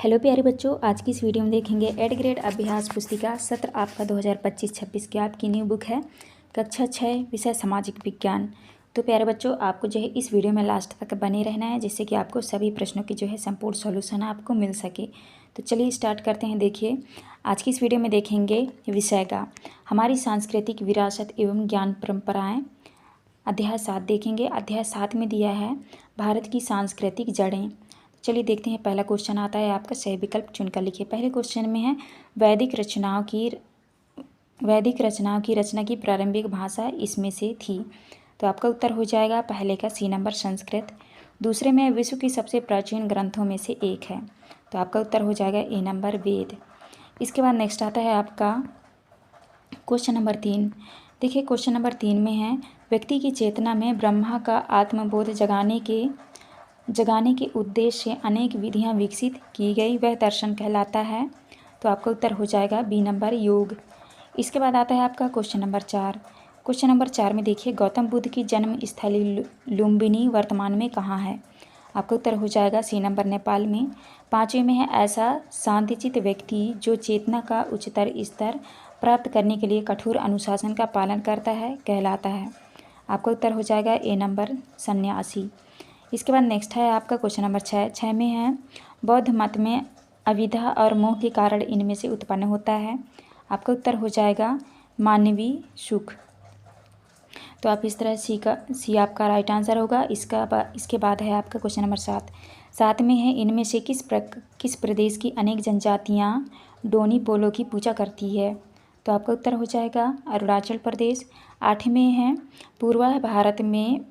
Hello प्यारे बच्चों, आज की इस वीडियो में देखेंगे 8 ग्रेड अभ्यास पुस्तिका सत्र आपका 2025-26 की आपकी न्यू बुक है कक्षा 6 विषय सामाजिक विज्ञान। तो प्यारे बच्चों, आपको जो है इस वीडियो में लास्ट तक बने रहना है, जिससे कि आपको सभी प्रश्नों की जो है संपूर्ण सॉल्यूशन आपको मिल सके। तो चलिए स्टार्ट करते हैं। देखिए, आज की इस वीडियो में देखेंगे विषय का हमारी सांस्कृतिक विरासत एवं ज्ञान परंपराएँ। अध्याय 7 देखेंगे। अध्याय 7 में दिया है भारत की सांस्कृतिक जड़ें। चलिए देखते हैं। पहला क्वेश्चन आता है आपका, सही विकल्प चुनकर लिखिए। पहले क्वेश्चन में है वैदिक रचनाओं की रचना की प्रारंभिक भाषा इसमें से थी। तो आपका उत्तर हो जाएगा पहले का सी नंबर संस्कृत। दूसरे में विश्व की सबसे प्राचीन ग्रंथों में से एक है। तो आपका उत्तर हो जाएगा ए नंबर वेद। इसके बाद नेक्स्ट आता है आपका क्वेश्चन नंबर 3। देखिए, क्वेश्चन नंबर 3 में है व्यक्ति की चेतना में ब्रह्मा का आत्मबोध जगाने के उद्देश्य से अनेक विधियां विकसित की गई, वह दर्शन कहलाता है। तो आपका उत्तर हो जाएगा बी नंबर योग। इसके बाद आता है आपका क्वेश्चन नंबर 4। क्वेश्चन नंबर 4 में देखिए गौतम बुद्ध की जन्म स्थली लुम्बिनी वर्तमान में कहाँ है। आपका उत्तर हो जाएगा सी नंबर नेपाल में। 5वें में है ऐसा शांतिचित व्यक्ति जो चेतना का उच्चतर स्तर प्राप्त करने के लिए कठोर अनुशासन का पालन करता है कहलाता है। आपका उत्तर हो जाएगा ए नंबर सन्यासी। इसके बाद नेक्स्ट है आपका क्वेश्चन नंबर 6 में है बौद्ध मत में अविद्या और मोह के कारण इनमें से उत्पन्न होता है। आपका उत्तर हो जाएगा मानवीय सुख। तो आप इस तरह सी आपका राइट आंसर होगा। इसके बाद है आपका क्वेश्चन नंबर 7 में है इनमें से किस प्रदेश की अनेक जनजातियाँ डोनी पोलो की पूजा करती है। तो आपका उत्तर हो जाएगा अरुणाचल प्रदेश। 8 में है पूर्वा भारत में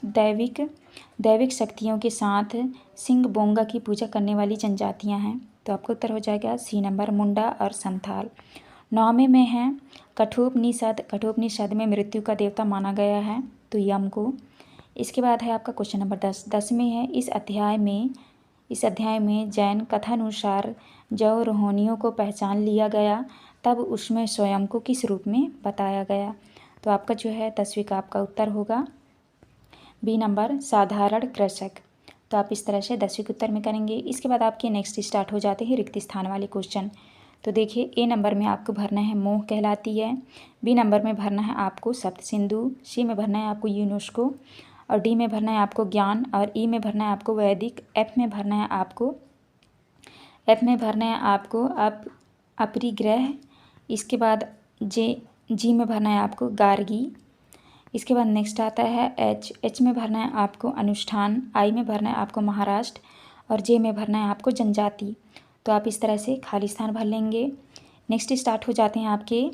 दैविक शक्तियों के साथ सिंह बोंगा की पूजा करने वाली जनजातियां हैं। तो आपका उत्तर हो जाएगा सी नंबर मुंडा और संथाल। 9वें में है कठोपनिषद में मृत्यु का देवता माना गया है, तो यम को। इसके बाद है आपका क्वेश्चन नंबर 10 में है इस अध्याय में जैन कथानुसार जब रोहिणियों को पहचान लिया गया तब उसमें स्वयं को किस रूप में बताया गया। तो आपका जो है 10वीं का आपका उत्तर होगा बी नंबर साधारण कृषक। तो आप इस तरह से 10वीं के उत्तर में करेंगे। इसके बाद आपके नेक्स्ट स्टार्ट हो जाते हैं रिक्त स्थान वाले क्वेश्चन। तो देखिए, ए नंबर में आपको भरना है मोह कहलाती है, बी नंबर में भरना है आपको सप्त सिंधु, सी में भरना है आपको यूनेस्को, और डी में भरना है आपको ज्ञान, और ई में भरना है आपको वैदिक, एफ में भरना है आपको अपरिग्रह। इसके बाद जी में भरना है आपको गार्गी। इसके बाद नेक्स्ट आता है एच में भरना है आपको अनुष्ठान, आई में भरना है आपको महाराष्ट्र, और जे में भरना है आपको जनजाति। तो आप इस तरह से खाली स्थान भर लेंगे। नेक्स्ट स्टार्ट हो जाते हैं आपके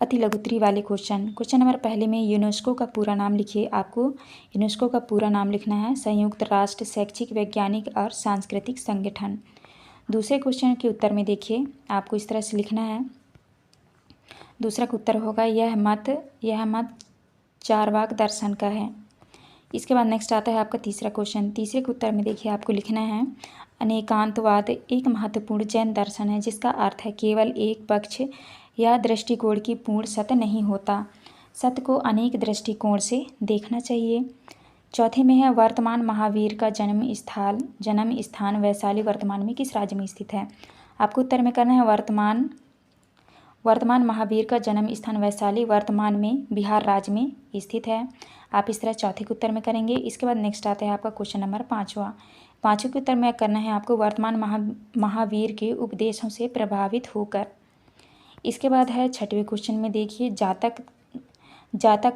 अति लघुत्तरी वाले क्वेश्चन नंबर पहले में यूनेस्को का पूरा नाम लिखिए। आपको यूनेस्को का पूरा नाम लिखना है संयुक्त राष्ट्र शैक्षिक वैज्ञानिक और सांस्कृतिक संगठन। दूसरे क्वेश्चन के उत्तर में देखिए आपको इस तरह से लिखना है। दूसरा का उत्तर होगा यह मत चारवाक दर्शन का है। इसके बाद नेक्स्ट आता है आपका तीसरा क्वेश्चन। तीसरे के उत्तर में देखिए आपको लिखना है अनेकांतवाद एक महत्वपूर्ण जैन दर्शन है जिसका अर्थ है केवल एक पक्ष या दृष्टिकोण की पूर्ण सत्य नहीं होता, सत्य को अनेक दृष्टिकोण से देखना चाहिए। चौथे में है वर्तमान महावीर का जन्म स्थान वैशाली वर्तमान में किस राज्य में स्थित है। आपको उत्तर में करना है वर्तमान महावीर का जन्म स्थान वैशाली वर्तमान में बिहार राज्य में स्थित है। आप इस तरह चौथे के उत्तर में करेंगे। इसके बाद नेक्स्ट आता है आपका क्वेश्चन नंबर 5वां के उत्तर में करना है आपको वर्तमान महावीर के उपदेशों से प्रभावित होकर। इसके बाद है 6वें क्वेश्चन में देखिए जातक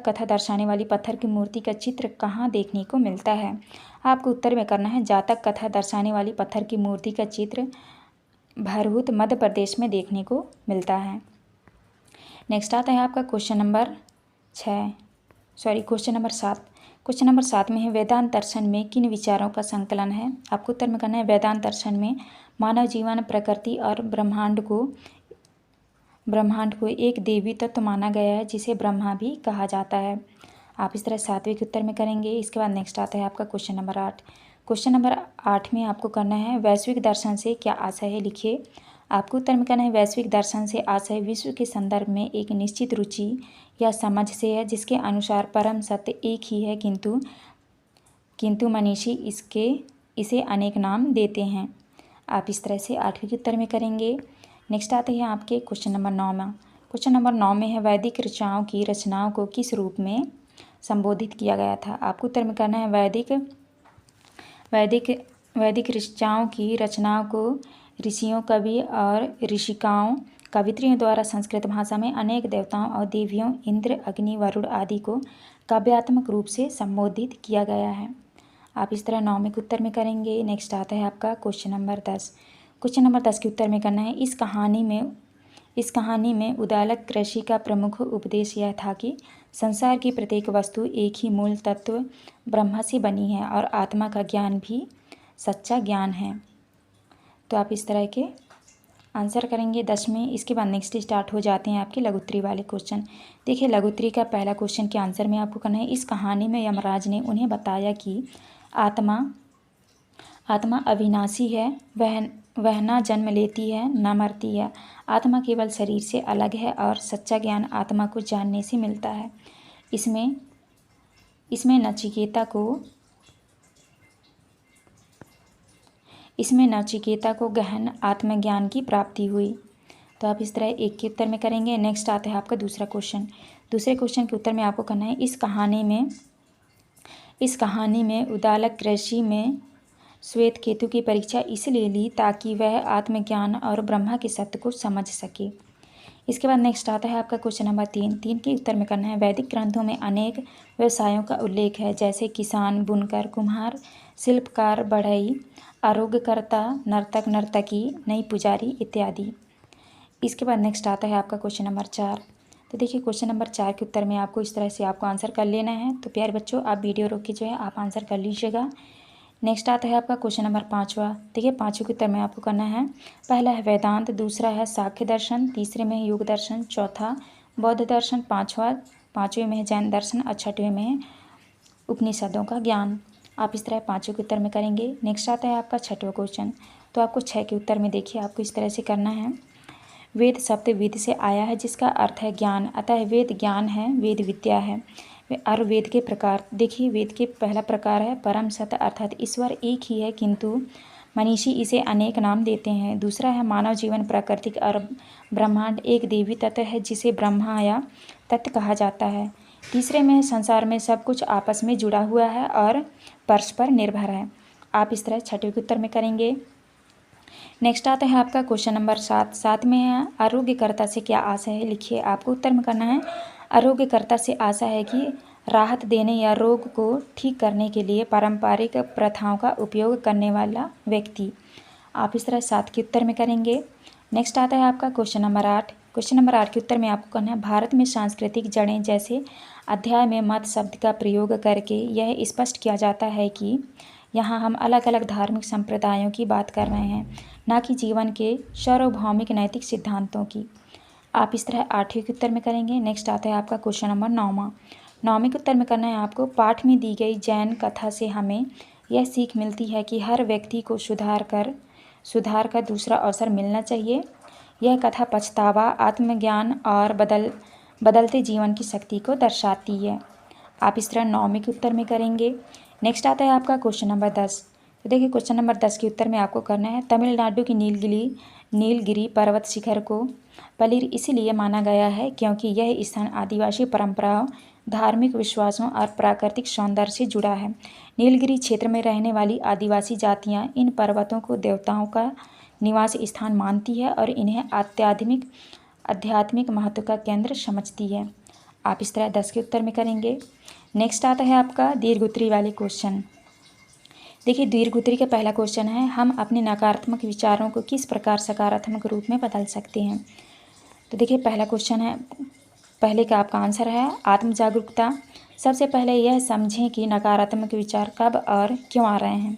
कथा दर्शाने वाली पत्थर की मूर्ति का चित्र कहाँ देखने को मिलता है। आपको उत्तर में करना है जातक कथा दर्शाने वाली पत्थर की मूर्ति का चित्र भरहुत मध्य प्रदेश में देखने को मिलता है। नेक्स्ट आता है आपका क्वेश्चन नंबर 7। क्वेश्चन नंबर 7 में है वेदांत दर्शन में किन विचारों का संकलन है। आपको उत्तर में करना है वेदांत दर्शन में मानव जीवन प्रकृति और ब्रह्मांड को एक देवी तत्व माना गया है जिसे ब्रह्मा भी कहा जाता है। आप इस तरह 7वें के उत्तर में करेंगे। इसके बाद नेक्स्ट आता है आपका क्वेश्चन नंबर 8। क्वेश्चन नंबर 8 में आपको करना है वैश्विक दर्शन से क्या आशय है, लिखिए। आपको उत्तर में करना है वैश्विक दर्शन से आशय विश्व के संदर्भ में एक निश्चित रुचि या समझ से है जिसके अनुसार परम सत्य एक ही है किंतु मनीषी इसे अनेक नाम देते हैं। आप इस तरह से 8वीं के उत्तर में करेंगे। नेक्स्ट आते हैं आपके क्वेश्चन नंबर 9 में। क्वेश्चन नंबर 9 में है वैदिक ऋचाओं की रचनाओं को किस रूप में संबोधित किया गया था। आपको उत्तर में करना है वैदिक ऋचाओं की रचनाओं को ऋषियों, कवि और ऋषिकाओं, कवित्रियों द्वारा संस्कृत भाषा में अनेक देवताओं और देवियों इंद्र, अग्नि, वरुण आदि को काव्यात्मक रूप से संबोधित किया गया है। आप इस तरह 9वें के उत्तर में करेंगे। नेक्स्ट आता है आपका क्वेश्चन नंबर 10। क्वेश्चन नंबर 10 के उत्तर में करना है इस कहानी में उद्दालक ऋषि का प्रमुख उपदेश यह था कि संसार की प्रत्येक वस्तु एक ही मूल तत्व ब्रह्मा से बनी है और आत्मा का ज्ञान भी सच्चा ज्ञान है। तो आप इस तरह के आंसर करेंगे 10 में। इसके बाद नेक्स्ट स्टार्ट हो जाते हैं आपके लघुत्तरी वाले क्वेश्चन। देखिए लघुत्तरी का पहला क्वेश्चन के आंसर में आपको करना है इस कहानी में यमराज ने उन्हें बताया कि आत्मा अविनाशी है, वह ना जन्म लेती है न मरती है, आत्मा केवल शरीर से अलग है और सच्चा ज्ञान आत्मा को जानने से मिलता है। इसमें नचिकेता को गहन आत्मज्ञान की प्राप्ति हुई। तो आप इस तरह 1 के उत्तर में करेंगे। नेक्स्ट आता है आपका दूसरा क्वेश्चन। दूसरे क्वेश्चन के उत्तर में आपको करना है इस कहानी में उद्दालक ऋषि में श्वेत केतु की परीक्षा इसलिए ली ताकि वह आत्मज्ञान और ब्रह्मा के सत्य को समझ सके। इसके बाद नेक्स्ट आता है आपका क्वेश्चन नंबर 3 के उत्तर में करना है वैदिक ग्रंथों में अनेक व्यवसायों का उल्लेख है जैसे किसान, बुनकर, कुम्हार, शिल्पकार, बढ़ई, आरोग्यकर्ता, नर्तक, नर्तकी, नई पुजारी इत्यादि। इसके बाद नेक्स्ट आता है आपका क्वेश्चन नंबर 4। तो देखिए क्वेश्चन नंबर 4 के उत्तर में आपको इस तरह से आपको आंसर कर लेना है। तो प्यारे बच्चों आप वीडियो रोक के जो है आप आंसर कर लीजिएगा। नेक्स्ट आता है आपका क्वेश्चन नंबर 5वां। देखिए 5वें के उत्तर में आपको करना है पहला है वेदांत, दूसरा है सांख्य दर्शन, तीसरे में है योग दर्शन, चौथा बौद्ध दर्शन, पाँचवें में है जैन दर्शन और 6वें में है उपनिषदों का ज्ञान। आप इस तरह 5वें के उत्तर में करेंगे। नेक्स्ट आता है आपका 6वां क्वेश्चन। तो आपको 6 के उत्तर में देखिए आपको इस तरह से करना है वेद शब्द वेद से आया है जिसका अर्थ है ज्ञान, अतः वेद ज्ञान है, वेद विद्या है। और वेद के प्रकार देखिए वेद के पहला प्रकार है परम सत्य अर्थात ईश्वर एक ही है किंतु मनीषी इसे अनेक नाम देते हैं। दूसरा है मानव जीवन प्राकृतिक और ब्रह्मांड एक देवी तत्व है जिसे ब्रह्मा या तत्व कहा जाता है। तीसरे में संसार में सब कुछ आपस में जुड़ा हुआ है और परस्पर निर्भर है। आप इस तरह 6वें के उत्तर में करेंगे। नेक्स्ट आता है आपका क्वेश्चन नंबर 7 में है आरोग्यकर्ता से क्या आशा है, लिखिए। आपको उत्तर में करना है आरोग्यकर्ता से आशा है कि राहत देने या रोग को ठीक करने के लिए पारंपरिक प्रथाओं का उपयोग करने वाला व्यक्ति। आप इस तरह 7 के उत्तर में करेंगे। नेक्स्ट आता है आपका क्वेश्चन नंबर 8। क्वेश्चन नंबर 8 के उत्तर में आपको करना है भारत में सांस्कृतिक जड़ें जैसे अध्याय में मत शब्द का प्रयोग करके यह स्पष्ट किया जाता है कि यहाँ हम अलग अलग धार्मिक संप्रदायों की बात कर रहे हैं, न कि जीवन के सार्वभौमिक नैतिक सिद्धांतों की। आप इस तरह 8वें के उत्तर में करेंगे। नेक्स्ट आता है आपका क्वेश्चन नंबर 9वें के उत्तर में करना है आपको पाठ में दी गई जैन कथा से हमें यह सीख मिलती है कि हर व्यक्ति को सुधार कर दूसरा अवसर मिलना चाहिए। यह कथा पछतावा, आत्मज्ञान और बदलते जीवन की शक्ति को दर्शाती है। आप इस तरह 9वें के उत्तर में करेंगे। नेक्स्ट आता है आपका क्वेश्चन नंबर 10। तो देखिए क्वेश्चन नंबर 10 के उत्तर में आपको करना है तमिलनाडु की नीलगिरी पर्वत शिखर को पलीर इसलिए माना गया है क्योंकि यह स्थान आदिवासी परंपराओं, धार्मिक विश्वासों और प्राकृतिक सौंदर्य से जुड़ा है। नीलगिरी क्षेत्र में रहने वाली आदिवासी जातियां इन पर्वतों को देवताओं का निवास स्थान मानती है और इन्हें आध्यात्मिक महत्व का केंद्र समझती है। आप इस तरह 10 के उत्तर में करेंगे। नेक्स्ट आता है आपका दीर्घोत्तरी वाले क्वेश्चन। देखिए दीर्घोत्तरी का पहला क्वेश्चन है हम अपने नकारात्मक विचारों को किस प्रकार सकारात्मक रूप में बदल सकते हैं। तो देखिए पहला क्वेश्चन है, पहले का आपका आंसर है आत्म जागरूकता। सबसे पहले यह समझें कि नकारात्मक विचार कब और क्यों आ रहे हैं।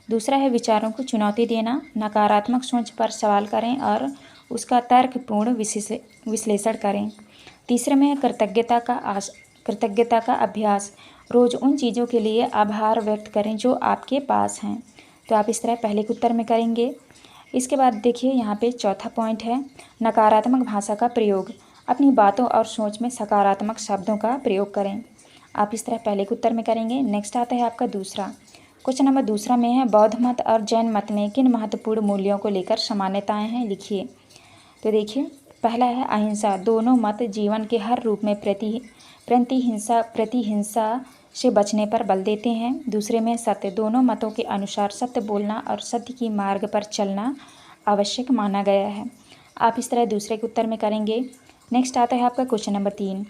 दूसरा है विचारों को चुनौती देना, नकारात्मक सोच पर सवाल करें और उसका तर्कपूर्ण विश्लेषण करें। तीसरे में है कृतज्ञता का अभ्यास, रोज़ उन चीज़ों के लिए आभार व्यक्त करें जो आपके पास हैं। तो आप इस तरह पहले के उत्तर में करेंगे। इसके बाद देखिए यहाँ पे चौथा पॉइंट है नकारात्मक भाषा का प्रयोग, अपनी बातों और सोच में सकारात्मक शब्दों का प्रयोग करें। आप इस तरह पहले के उत्तर में करेंगे। नेक्स्ट आता है आपका क्वेश्चन नंबर दूसरा में है बौद्ध मत और जैन मत में किन महत्वपूर्ण मूल्यों को लेकर समानताएं हैं, लिखिए। तो देखिए, पहला है अहिंसा। दोनों मत जीवन के हर रूप में प्रतिहिंसा से बचने पर बल देते हैं। दूसरे में सत्य। दोनों मतों के अनुसार सत्य बोलना और सत्य की मार्ग पर चलना आवश्यक माना गया है। आप इस तरह दूसरे के उत्तर में करेंगे। नेक्स्ट आता है आपका क्वेश्चन नंबर 3।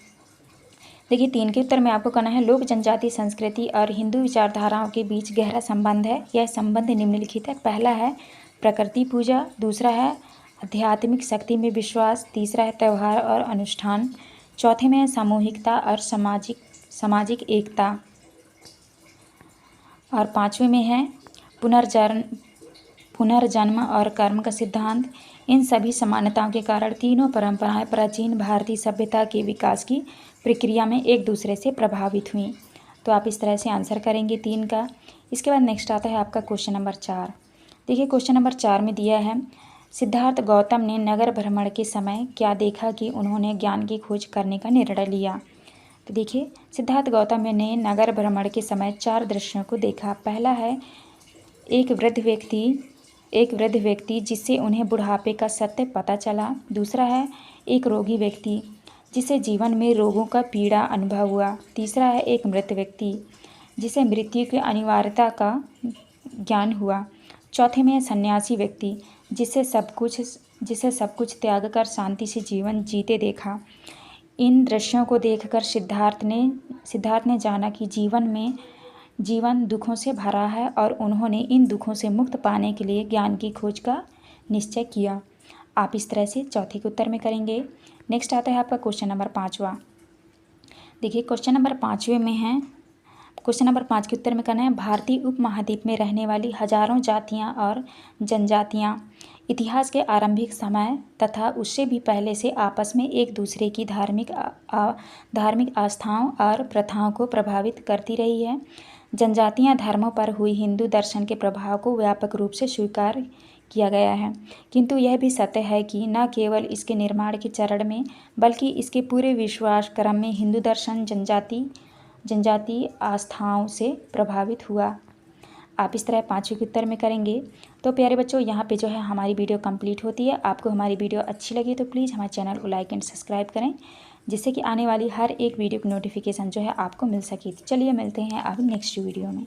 देखिए, 3 के उत्तर में आपको कहना है लोक जनजाति संस्कृति और हिंदू विचारधाराओं के बीच गहरा संबंध है। यह संबंध निम्नलिखित है। पहला है प्रकृति पूजा, दूसरा है आध्यात्मिक शक्ति में विश्वास, तीसरा है त्यौहार और अनुष्ठान, चौथे में है सामूहिकता और सामाजिक एकता, और पाँचवें में है पुनर्जन्म और कर्म का सिद्धांत। इन सभी समानताओं के कारण तीनों परंपराएं प्राचीन भारतीय सभ्यता के विकास की प्रक्रिया में एक दूसरे से प्रभावित हुई। तो आप इस तरह से आंसर करेंगे 3 का। इसके बाद नेक्स्ट आता है आपका क्वेश्चन नंबर 4। देखिए, क्वेश्चन नंबर 4 में दिया है सिद्धार्थ गौतम ने नगर भ्रमण के समय क्या देखा कि उन्होंने ज्ञान की खोज करने का निर्णय लिया। तो देखिए, सिद्धार्थ गौतम ने नगर भ्रमण के समय 4 दृश्यों को देखा। पहला है एक वृद्ध व्यक्ति जिससे उन्हें बुढ़ापे का सत्य पता चला। दूसरा है एक रोगी व्यक्ति जिसे जीवन में रोगों का पीड़ा अनुभव हुआ। तीसरा है एक मृत व्यक्ति जिसे मृत्यु की अनिवार्यता का ज्ञान हुआ। चौथे में है सन्यासी व्यक्ति जिसे सब कुछ त्याग कर शांति से जीवन जीते देखा। इन दृश्यों को देखकर सिद्धार्थ ने जाना कि जीवन दुखों से भरा है और उन्होंने इन दुखों से मुक्त पाने के लिए ज्ञान की खोज का निश्चय किया। आप इस तरह से चौथे के उत्तर में करेंगे। नेक्स्ट आता है आपका क्वेश्चन नंबर 5वां। देखिए, क्वेश्चन नंबर 5वें में है, क्वेश्चन नंबर 5 के उत्तर में करना है भारतीय उपमहाद्वीप में रहने वाली हजारों जातियां और जनजातियां इतिहास के आरंभिक समय तथा उससे भी पहले से आपस में एक दूसरे की धार्मिक आस्थाओं और प्रथाओं को प्रभावित करती रही है। जनजातियां धर्मों पर हुई हिंदू दर्शन के प्रभाव को व्यापक रूप से स्वीकार किया गया है, किंतु यह भी सत्य है कि न केवल इसके निर्माण के चरण में बल्कि इसके पूरे विश्वास क्रम में हिंदू दर्शन जनजातीय आस्थाओं से प्रभावित हुआ। आप इस तरह 5वें के उत्तर में करेंगे। तो प्यारे बच्चों, यहाँ पे जो है हमारी वीडियो कंप्लीट होती है। आपको हमारी वीडियो अच्छी लगी तो प्लीज़ हमारे चैनल को लाइक एंड सब्सक्राइब करें, जिससे कि आने वाली हर एक वीडियो की नोटिफिकेशन जो है आपको मिल सके। चलिए मिलते हैं अब नेक्स्ट वीडियो में।